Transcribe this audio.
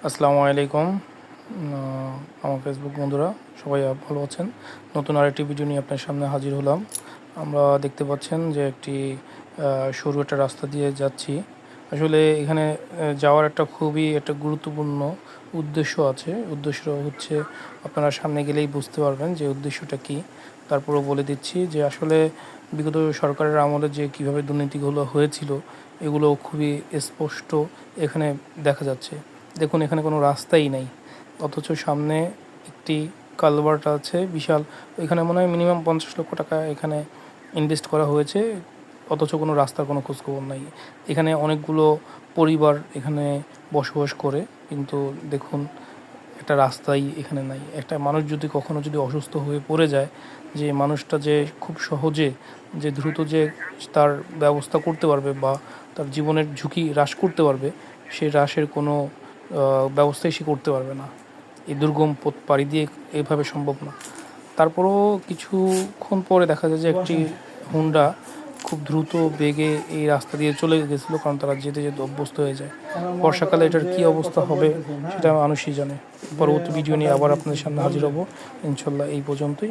আসসালামু আলাইকুম। আমার ফেসবুক বন্ধুরা সবাই ভালো আছেন। নতুন আরেকটি ভিডিও নিয়ে আপনার সামনে হাজির হলাম। আমরা দেখতে পাচ্ছেন যে একটি সরু একটা রাস্তা দিয়ে যাচ্ছি। আসলে এখানে যাওয়ার খুবই একটা গুরুত্বপূর্ণ উদ্দেশ্য আছে। উদ্দেশ্য হচ্ছে আপনারা সামনে গেলেই বুঝতে পারবেন যে উদ্দেশ্যটা কী। তারপরেও বলে দিচ্ছি যে আসলে বিগত সরকারের আমলে যে কীভাবে দুর্নীতিগুলো হয়েছিল এগুলো খুবই স্পষ্ট এখানে দেখা যাচ্ছে। দেখুন, এখানে কোনো রাস্তাই নেই, অথচ সামনে একটি কালভার্ট আছে বিশাল। এখানে মনে হয় মিনিমাম 50 লক্ষ টাকা এখানে ইনভেস্ট করা হয়েছে, অথচ কোনো রাস্তার কোনো খোঁজখবর নাই। এখানে অনেকগুলো পরিবার এখানে বসবাস করে, কিন্তু দেখুন একটা রাস্তাই এখানে নাই। একটা মানুষ যদি কখনো অসুস্থ হয়ে পড়ে যায়, যে মানুষটা যে খুব সহজে যে দ্রুত যে তার ব্যবস্থা করতে পারবে বা তার জীবনের ঝুঁকি হ্রাস করতে পারবে, সেই হ্রাসের কোনো ব্যবস্থাই সে করতে পারবে না। এই দুর্গম পথ পাড়ি দিয়ে এভাবে সম্ভব না। তারপরও কিছুক্ষণ পরে দেখা যায় যে একটি হুন্ডা খুব দ্রুত বেগে এই রাস্তা দিয়ে চলে গেছিলো, কারণ তারা যেতে যেতে অভ্যস্ত হয়ে যায়। বর্ষাকালে এটার কী অবস্থা হবে সেটা মানুষই জানে। পরবর্তী ভিডিও নিয়ে আবার আপনাদের সামনে হাজির হব ইনশাল্লাহ। এই পর্যন্তই।